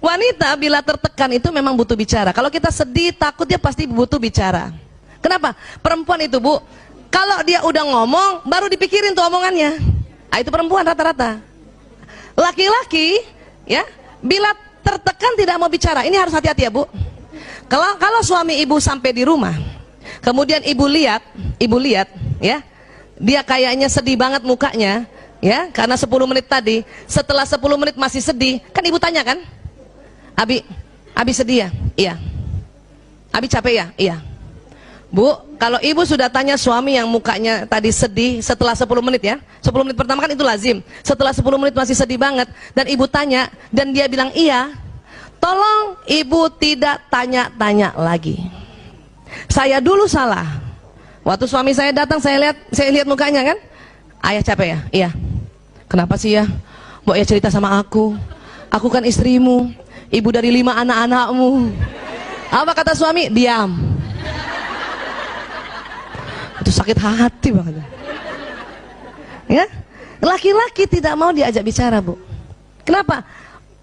Wanita bila tertekan itu memang butuh bicara. Kalau kita sedih, takut, dia pasti butuh bicara. Kenapa? Perempuan itu, Bu, kalau dia udah ngomong, baru dipikirin tuh omongannya. Nah, itu perempuan rata-rata. Laki-laki, ya, bila tertekan tidak mau bicara. Ini harus hati-hati ya, Bu. Kalau suami ibu sampai di rumah, kemudian ibu lihat, ya, dia kayaknya sedih banget mukanya, ya, karena 10 menit tadi. Setelah 10 menit masih sedih, kan ibu tanya kan, Abi sedih ya? Iya. Abi capek ya? Iya. Bu, kalau ibu sudah tanya suami yang mukanya tadi sedih setelah 10 menit ya, 10 menit pertama kan itu lazim, setelah 10 menit masih sedih banget, dan ibu tanya, dan dia bilang iya, tolong ibu tidak tanya-tanya lagi. Saya dulu salah. Waktu suami saya datang, saya lihat mukanya kan, ayah capek ya? Iya. Kenapa sih ya? Mbok ya cerita sama aku kan istrimu, ibu dari 5 anak-anakmu. Apa kata suami? Diam. Itu sakit hati banget. Ya, laki-laki tidak mau diajak bicara, Bu. Kenapa?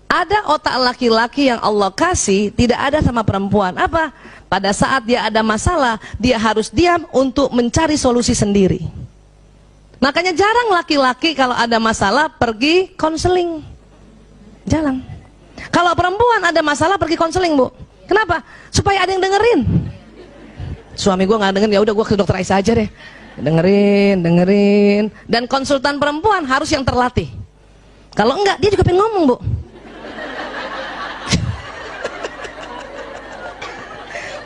Ada otak laki-laki yang Allah kasih, tidak ada sama perempuan. Apa? Pada saat dia ada masalah, dia harus diam untuk mencari solusi sendiri. Makanya jarang laki-laki kalau ada masalah pergi konseling. Jarang. Kalau perempuan ada masalah pergi konseling, Bu. Kenapa? Supaya ada yang dengerin. Suami gue nggak dengerin, ya udah gue ke dokter Aisyah aja deh. Dengerin. Dan konsultan perempuan harus yang terlatih. Kalau enggak, dia juga pengen ngomong, Bu.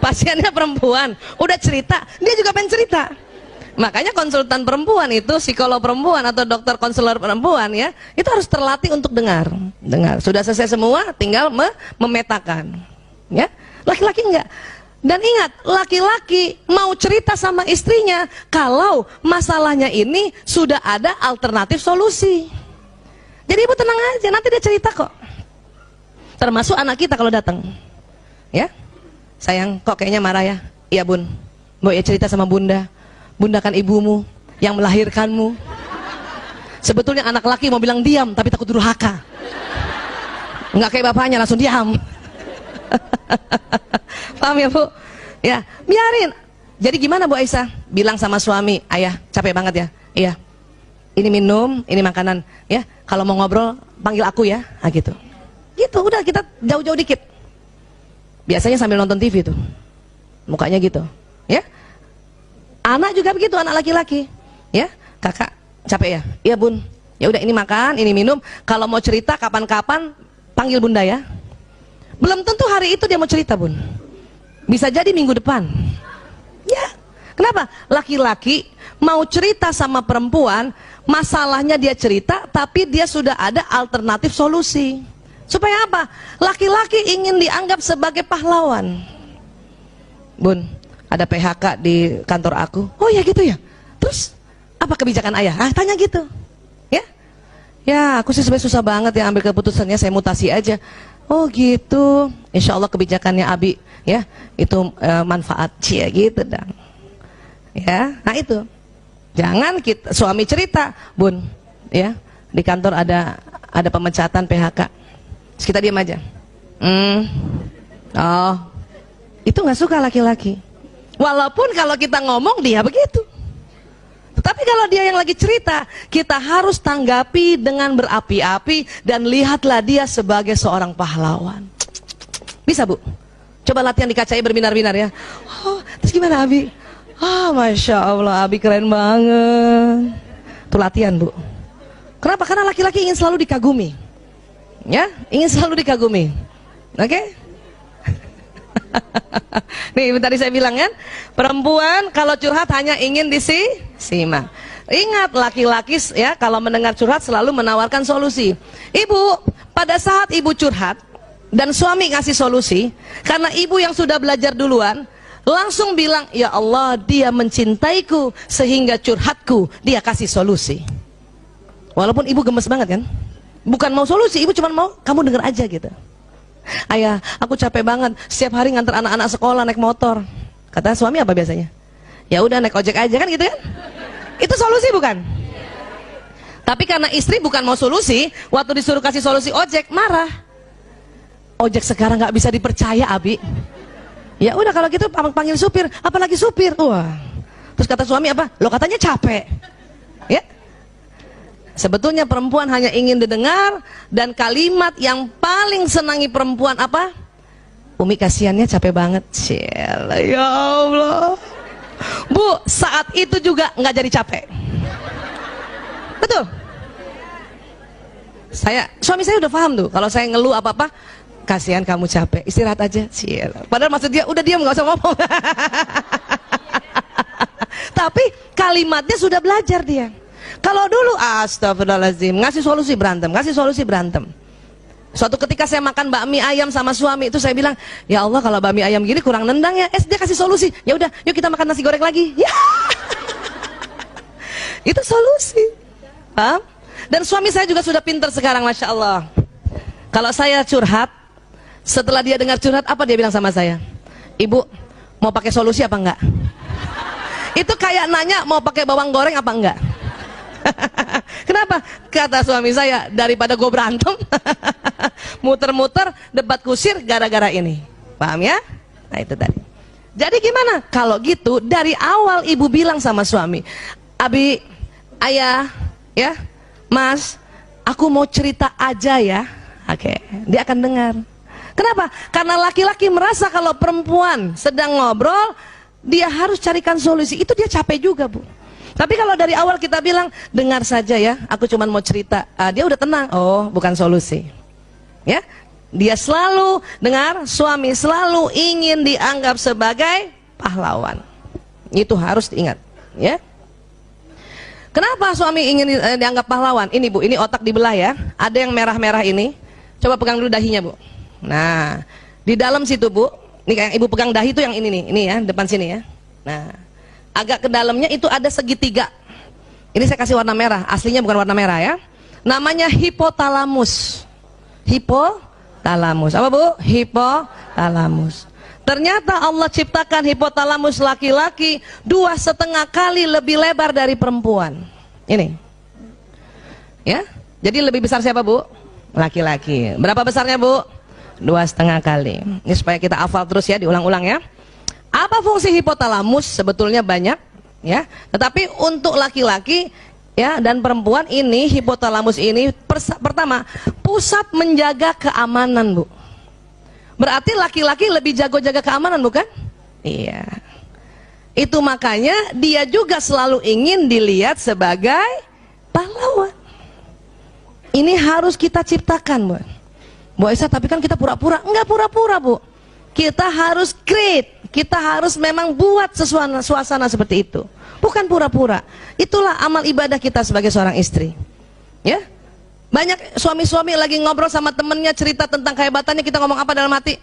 Pasiennya perempuan, udah cerita, dia juga pengen cerita. Makanya konsultan perempuan itu, psikolog perempuan atau dokter konselor perempuan ya, itu harus terlatih untuk dengar. Sudah selesai semua, tinggal memetakan. Ya, laki-laki enggak. Dan ingat, laki-laki mau cerita sama istrinya kalau masalahnya ini sudah ada alternatif solusi. Jadi ibu tenang aja, nanti dia cerita kok. Termasuk anak kita kalau datang. Ya, sayang, kok kayaknya marah ya? Iya bun, Mbok ya cerita sama bunda. Bunda kan ibumu yang melahirkanmu. Sebetulnya anak laki mau bilang diam, tapi takut durhaka. Enggak kayak bapaknya, langsung diam. Paham ya Bu? Ya, biarin. Jadi gimana Bu Aisyah? Bilang sama suami, ayah capek banget ya? Iya. Ini minum, ini makanan. Ya, kalau mau ngobrol panggil aku ya. Ah gitu. Gitu, udah kita jauh-jauh dikit. Biasanya sambil nonton TV tuh. Mukanya gitu. Ya. Anak juga begitu, anak laki-laki. Ya, kakak capek ya? Iya bun. Ya udah ini makan, ini minum. Kalau mau cerita kapan-kapan panggil bunda ya. Belum tentu hari itu dia mau cerita bun, bisa jadi minggu depan. Ya, kenapa? Laki-laki mau cerita sama perempuan, masalahnya dia cerita, tapi dia sudah ada alternatif solusi. Supaya apa? Laki-laki ingin dianggap sebagai pahlawan. Bun, ada PHK di kantor aku. Oh ya gitu ya. Terus apa kebijakan ayah? Ah tanya gitu. Ya, ya aku sih sebenarnya susah banget ya ambil keputusannya, saya mutasi aja. Oh gitu, insya Allah kebijakannya Abi ya itu manfaat cia gitu dong. Ya, nah itu jangan kita suami cerita, bun, ya di kantor ada pemecatan PHK, terus kita diam aja. Oh, itu nggak suka laki-laki. Walaupun kalau kita ngomong dia begitu. Tetapi kalau dia yang lagi cerita, kita harus tanggapi dengan berapi-api dan lihatlah dia sebagai seorang pahlawan. Bisa Bu? Coba latihan di kacanya berbinar-binar ya. Oh, terus gimana Abi? Ah, Masya Allah, Abi keren banget. Itu latihan Bu. Kenapa? Karena laki-laki ingin selalu dikagumi. Ya, ingin selalu dikagumi. Oke? Nih tadi saya bilang kan, perempuan kalau curhat hanya ingin disimak. Ingat, laki-laki ya kalau mendengar curhat selalu menawarkan solusi. Ibu, pada saat ibu curhat dan suami ngasih solusi, karena ibu yang sudah belajar duluan, langsung bilang, ya Allah, dia mencintaiku sehingga curhatku dia kasih solusi. Walaupun ibu gemes banget kan, bukan mau solusi, ibu cuma mau kamu denger aja gitu. Ayah, aku capek banget setiap hari nganter anak-anak sekolah naik motor. Kata suami apa biasanya? Ya udah naik ojek aja kan gitu kan? Itu solusi bukan? Tapi karena istri bukan mau solusi, waktu disuruh kasih solusi ojek marah. ojek sekarang nggak bisa dipercaya, Abi. Ya udah kalau gitu panggil supir, apalagi supir. Wah. Terus kata suami apa? Lo katanya capek. Ya. Sebetulnya perempuan hanya ingin didengar, dan kalimat yang paling senangi perempuan apa? Umi kasihannya capek banget. Ciela, ya Allah. Bu, saat itu juga nggak jadi capek. Betul. Suami saya udah paham tuh. Kalau saya ngeluh apa-apa, kasihan kamu capek, istirahat aja. Ciela. Padahal maksud dia, udah diam nggak usah ngomong. Tapi kalimatnya sudah belajar dia. Kalau dulu astagfirullahaladzim, ngasih solusi berantem. Suatu ketika saya makan bakmi ayam sama suami, itu saya bilang, ya Allah kalau bakmi ayam gini kurang nendang ya. Dia kasih solusi, ya udah yuk kita makan nasi goreng lagi. Ya. Itu solusi. Paham? Dan suami saya juga sudah pintar sekarang, Masya Allah. Kalau saya curhat, setelah dia dengar curhat, apa dia bilang sama saya? Ibu, mau pakai solusi apa enggak? Itu kayak nanya mau pakai bawang goreng apa enggak. Kenapa? Kata suami saya, daripada gue berantem muter-muter debat kusir gara-gara ini. Paham ya? Nah itu tadi. Jadi gimana? Kalau gitu dari awal ibu bilang sama suami, Abi, ayah, ya, Mas, aku mau cerita aja ya. Oke, dia akan dengar. Kenapa? Karena laki-laki merasa kalau perempuan sedang ngobrol, dia harus carikan solusi. Itu dia capek juga, Bu. Tapi kalau dari awal kita bilang, dengar saja ya, aku cuma mau cerita, dia udah tenang. Oh, bukan solusi. Ya, dia selalu dengar, suami selalu ingin dianggap sebagai pahlawan. Itu harus diingat. Ya. Kenapa suami ingin dianggap pahlawan? Ini Bu, ini otak dibelah ya. Ada yang merah-merah ini. Coba pegang dulu dahinya Bu. Nah, di dalam situ Bu, ini kayak ibu pegang dahi itu yang ini nih, ini ya, depan sini ya. Nah, agak ke dalamnya itu ada segitiga. Ini saya kasih warna merah, aslinya bukan warna merah ya. Namanya hipotalamus. Hipotalamus. Apa Bu? Hipotalamus. Ternyata Allah ciptakan hipotalamus laki-laki 2,5 kali lebih lebar dari perempuan. Ini. Ya. Jadi lebih besar siapa Bu? Laki-laki. Berapa besarnya Bu? 2,5 kali. Ini supaya kita hafal terus ya, diulang-ulang ya. Apa fungsi hipotalamus? Sebetulnya banyak ya. Tetapi untuk laki-laki ya dan perempuan ini, hipotalamus ini pertama, pusat menjaga keamanan Bu. Berarti laki-laki lebih jago jaga keamanan bukan? Iya. Itu makanya dia juga selalu ingin dilihat sebagai pahlawan. Ini harus kita ciptakan Bu. Bu Aisyah, tapi kan kita pura-pura. Enggak pura-pura Bu. Kita harus create. Kita harus memang buat suasana seperti itu. Bukan pura-pura. Itulah amal ibadah kita sebagai seorang istri. Ya. Banyak suami-suami lagi ngobrol sama temennya, cerita tentang kehebatannya, kita ngomong apa dalam hati?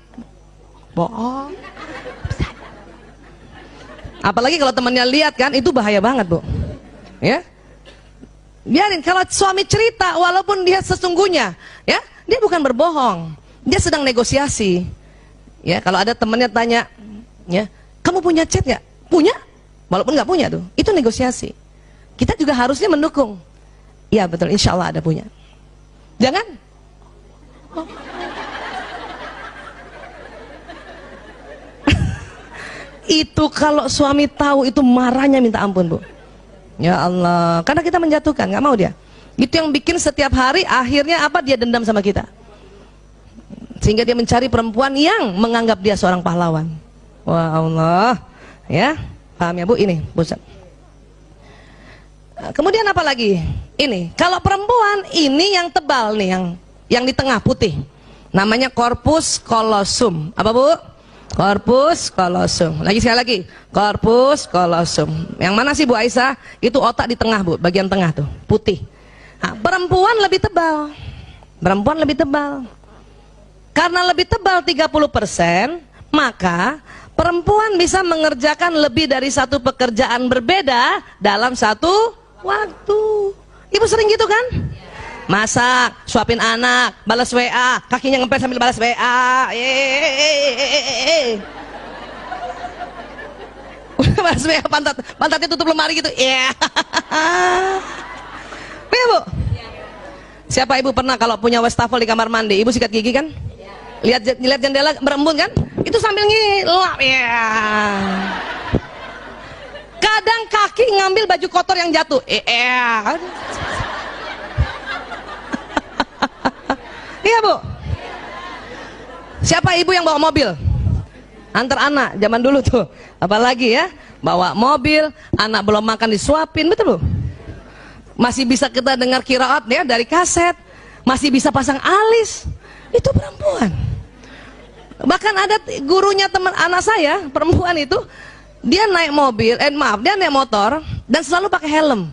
Bohong. Apalagi kalau temennya lihat kan, itu bahaya banget Bu. Ya. Biarin, kalau suami cerita walaupun dia sesungguhnya, ya, dia bukan berbohong. Dia sedang negosiasi. Ya, kalau ada temennya tanya, ya, kamu punya chat nggak? Punya? Walaupun nggak punya tuh, itu negosiasi. Kita juga harusnya mendukung. Ya betul, insya Allah ada punya. Jangan. Oh. Itu kalau suami tahu itu marahnya minta ampun Bu. Ya Allah, karena kita menjatuhkan, nggak mau dia. Itu yang bikin setiap hari akhirnya apa? Dia dendam sama kita. Sehingga dia mencari perempuan yang menganggap dia seorang pahlawan. Wah Allah, ya, paham ya Bu? Ini pusat. Kemudian apa lagi? Ini, kalau perempuan ini yang tebal nih, yang di tengah putih, namanya corpus callosum. Apa Bu? Corpus callosum. Lagi sekali lagi, corpus callosum. Yang mana sih Bu Aisyah? Itu otak di tengah Bu, bagian tengah tuh, putih. Nah, perempuan lebih tebal. Perempuan lebih tebal. Karena lebih tebal 30%, maka perempuan bisa mengerjakan lebih dari satu pekerjaan berbeda dalam satu waktu. Ibu sering gitu kan? Masak, suapin anak, balas WA, kakinya ngepel sambil balas WA. Balas WA, pantatnya tutup lemari gitu. Ya. Ya Bu. Siapa ibu pernah kalau punya wastafel di kamar mandi, ibu sikat gigi kan? lihat jendela berembun kan, itu sambil ngilap ya. Kadang kaki ngambil baju kotor yang jatuh iya Bu. Siapa ibu yang bawa mobil antar anak zaman dulu tuh, apalagi ya, bawa mobil, anak belum makan disuapin, betul Bu. Masih bisa kita dengar qiraat ya dari kaset, masih bisa pasang alis, itu perempuan. Bahkan ada gurunya teman anak saya perempuan itu, dia naik mobil, dia naik motor dan selalu pakai helm,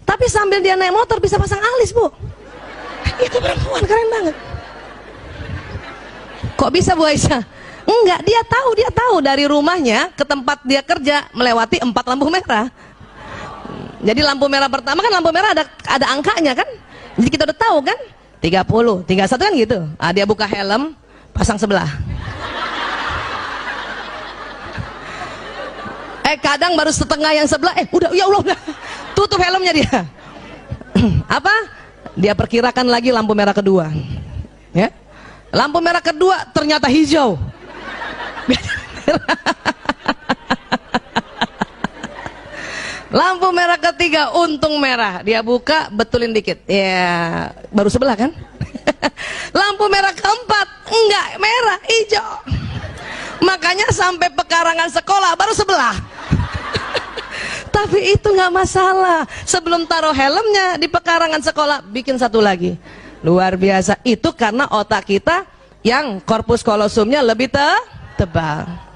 tapi sambil dia naik motor bisa pasang alis Bu. Itu perempuan, keren banget. Kok bisa Bu Aisyah? Enggak, dia tahu dari rumahnya ke tempat dia kerja melewati 4 lampu merah. Jadi lampu merah pertama kan, lampu merah ada angkanya kan, jadi kita udah tahu kan, 30, 31 kan gitu. Dia buka helm, pasang sebelah. Kadang baru setengah yang sebelah, udah, ya Allah, udah tutup helmnya dia. Apa? Dia perkirakan lagi lampu merah kedua. Ya, lampu merah kedua ternyata hijau. Lampu merah ketiga untung merah, dia buka betulin dikit, ya baru sebelah kan. Lampu merah keempat enggak, merah hijau, makanya sampai pekarangan sekolah baru sebelah. Tapi itu nggak masalah, sebelum taruh helmnya di pekarangan sekolah bikin satu lagi. Luar biasa, itu karena otak kita yang korpus kolosumnya lebih tebal.